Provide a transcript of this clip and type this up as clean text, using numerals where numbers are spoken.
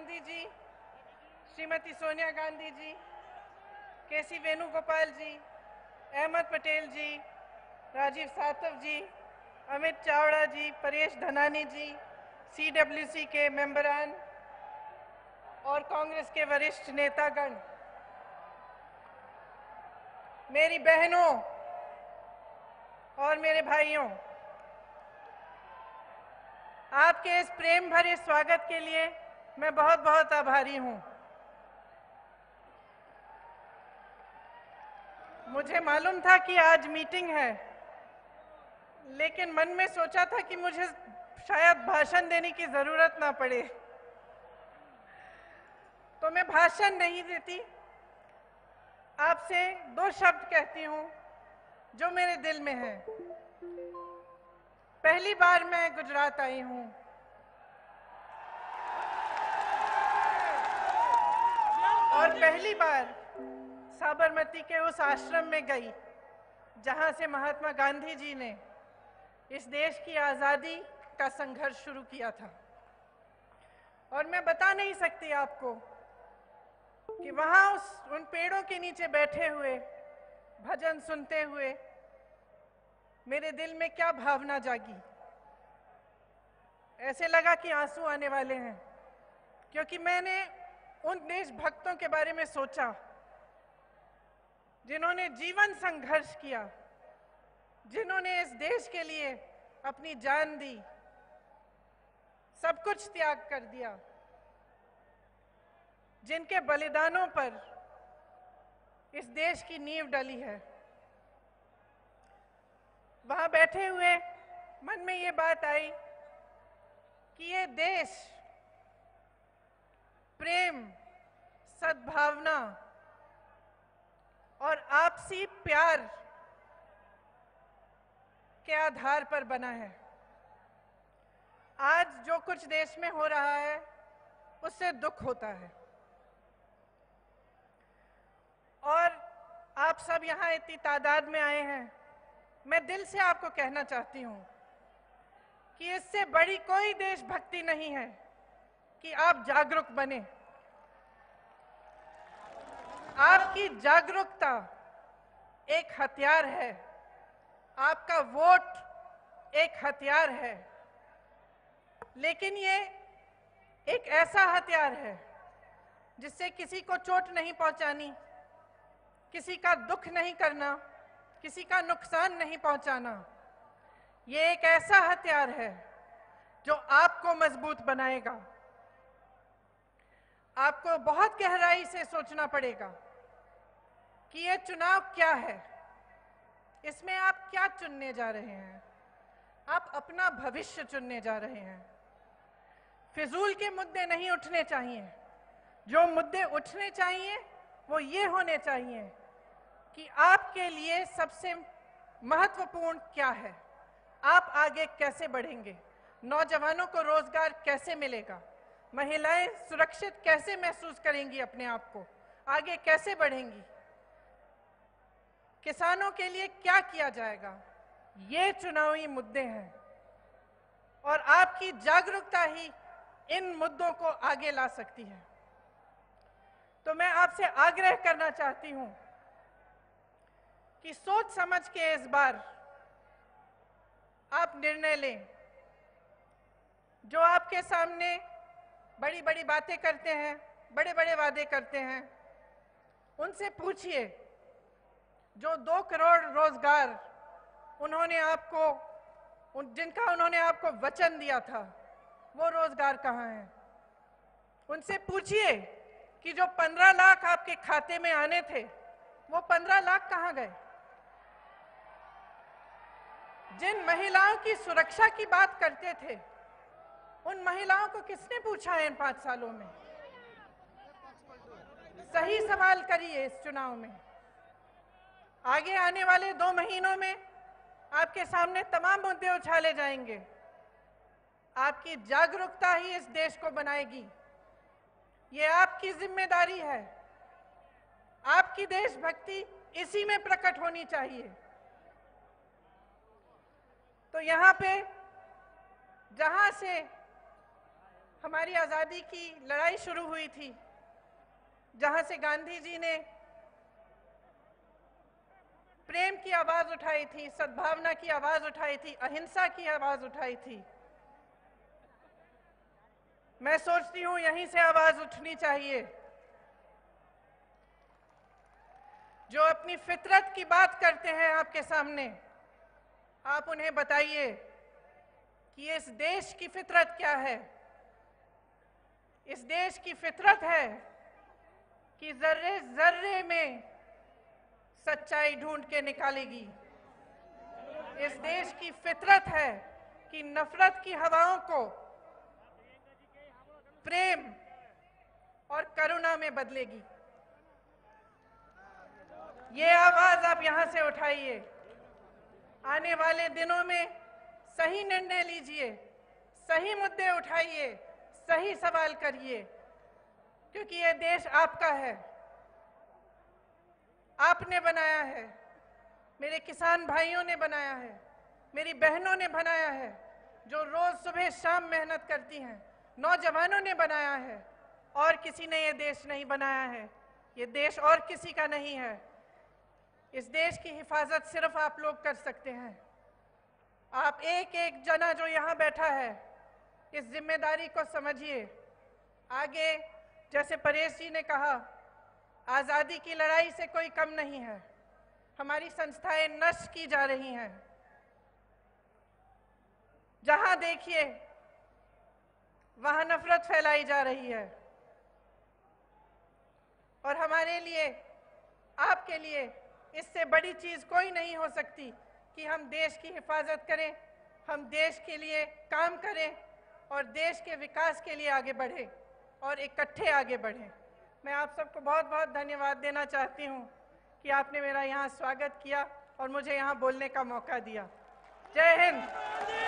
गांधी जी, श्रीमती सोनिया गांधी जी, केसी वेणुगोपाल जी, अहमद पटेल जी, राजीव सातव जी, अमित चावड़ा जी, परेश धनानी जी, CWC के मेंबरान और कांग्रेस के वरिष्ठ नेतागण, मेरी बहनों और मेरे भाइयों, आपके इस प्रेम भरे स्वागत के लिए मैं बहुत बहुत आभारी हूं। मुझे मालूम था कि आज मीटिंग है, लेकिन मन में सोचा था कि मुझे शायद भाषण देने की जरूरत ना पड़े, तो मैं भाषण नहीं देती। आपसे दो शब्द कहती हूं जो मेरे दिल में है। पहली बार मैं गुजरात आई हूं और पहली बार साबरमती के उस आश्रम में गई जहां से महात्मा गांधी जी ने इस देश की आज़ादी का संघर्ष शुरू किया था। और मैं बता नहीं सकती आपको कि वहां उन पेड़ों के नीचे बैठे हुए भजन सुनते हुए मेरे दिल में क्या भावना जागी। ऐसे लगा कि आंसू आने वाले हैं, क्योंकि मैंने उन देशभक्तों के बारे में सोचा जिन्होंने जीवन संघर्ष किया, जिन्होंने इस देश के लिए अपनी जान दी, सब कुछ त्याग कर दिया, जिनके बलिदानों पर इस देश की नींव डली है। वहां बैठे हुए मन में ये बात आई कि ये देश प्रेम, सद्भावना और आपसी प्यार के आधार पर बना है। आज जो कुछ देश में हो रहा है उससे दुख होता है, और आप सब यहाँ इतनी तादाद में आए हैं। मैं दिल से आपको कहना चाहती हूँ कि इससे बड़ी कोई देशभक्ति नहीं है कि आप जागरूक बने। आपकी जागरूकता एक हथियार है, आपका वोट एक हथियार है, लेकिन ये एक ऐसा हथियार है जिससे किसी को चोट नहीं पहुंचानी, किसी का दुख नहीं करना, किसी का नुकसान नहीं पहुंचाना। ये एक ऐसा हथियार है जो आपको मजबूत बनाएगा। आपको बहुत गहराई से सोचना पड़ेगा कि ये चुनाव क्या है, इसमें आप क्या चुनने जा रहे हैं। आप अपना भविष्य चुनने जा रहे हैं। फिजूल के मुद्दे नहीं उठने चाहिए। जो मुद्दे उठने चाहिए वो ये होने चाहिए कि आपके लिए सबसे महत्वपूर्ण क्या है, आप आगे कैसे बढ़ेंगे, नौजवानों को रोजगार कैसे मिलेगा, महिलाएं सुरक्षित कैसे महसूस करेंगी अपने आप को, आगे कैसे बढ़ेंगी, किसानों के लिए क्या किया जाएगा। ये चुनावी मुद्दे हैं और आपकी जागरूकता ही इन मुद्दों को आगे ला सकती है। तो मैं आपसे आग्रह करना चाहती हूं कि सोच समझ के इस बार आप निर्णय लें। जो आपके सामने बड़ी बड़ी बातें करते हैं, बड़े बड़े वादे करते हैं, उनसे पूछिए। जो 2 करोड़ रोजगार उन्होंने आपको, जिनका उन्होंने आपको वचन दिया था, वो रोजगार कहाँ हैं? उनसे पूछिए कि जो 15 लाख आपके खाते में आने थे, वो 15 लाख कहाँ गए? जिन महिलाओं की सुरक्षा की बात करते थे, उन महिलाओं को किसने पूछा है इन 5 सालों में? सही सवाल करिए इस चुनाव में। आगे आने वाले 2 महीनों में आपके सामने तमाम मुद्दे उछाले जाएंगे। आपकी जागरूकता ही इस देश को बनाएगी। ये आपकी जिम्मेदारी है। आपकी देशभक्ति इसी में प्रकट होनी चाहिए। तो यहाँ पे जहाँ से हमारी आज़ादी की लड़ाई शुरू हुई थी, जहां से गांधी जी ने प्रेम की आवाज उठाई थी, सद्भावना की आवाज उठाई थी, अहिंसा की आवाज उठाई थी। मैं सोचती हूं यहीं से आवाज उठनी चाहिए। जो अपनी फितरत की बात करते हैं आपके सामने, आप उन्हें बताइए कि इस देश की फितरत क्या है। इस देश की फितरत है कि जर्रे जर्रे में सच्चाई ढूंढ के निकालेगी। इस देश की फितरत है कि नफरत की हवाओं को प्रेम और करुणा में बदलेगी। ये आवाज आप यहां से उठाइए। आने वाले दिनों में सही निर्णय लीजिए, सही मुद्दे उठाइए, सही सवाल करिए, क्योंकि ये देश आपका है, आपने बनाया है, मेरे किसान भाइयों ने बनाया है, मेरी बहनों ने बनाया है, जो रोज सुबह शाम मेहनत करती हैं, नौजवानों ने बनाया है। और किसी ने ये देश नहीं बनाया है, ये देश और किसी का नहीं है। इस देश की हिफाजत सिर्फ आप लोग कर सकते हैं। आप एक एक जना जो यहाँ बैठा है, इस जिम्मेदारी को समझिए। आगे जैसे परेश जी ने कहा, आज़ादी की लड़ाई से कोई कम नहीं है। हमारी संस्थाएं नष्ट की जा रही हैं। जहां देखिए वहां नफरत फैलाई जा रही है। और हमारे लिए, आपके लिए इससे बड़ी चीज कोई नहीं हो सकती कि हम देश की हिफाजत करें, हम देश के लिए काम करें और देश के विकास के लिए आगे बढ़ें और इकट्ठे आगे बढ़ें। मैं आप सबको बहुत बहुत धन्यवाद देना चाहती हूं कि आपने मेरा यहाँ स्वागत किया और मुझे यहाँ बोलने का मौका दिया। जय हिंद।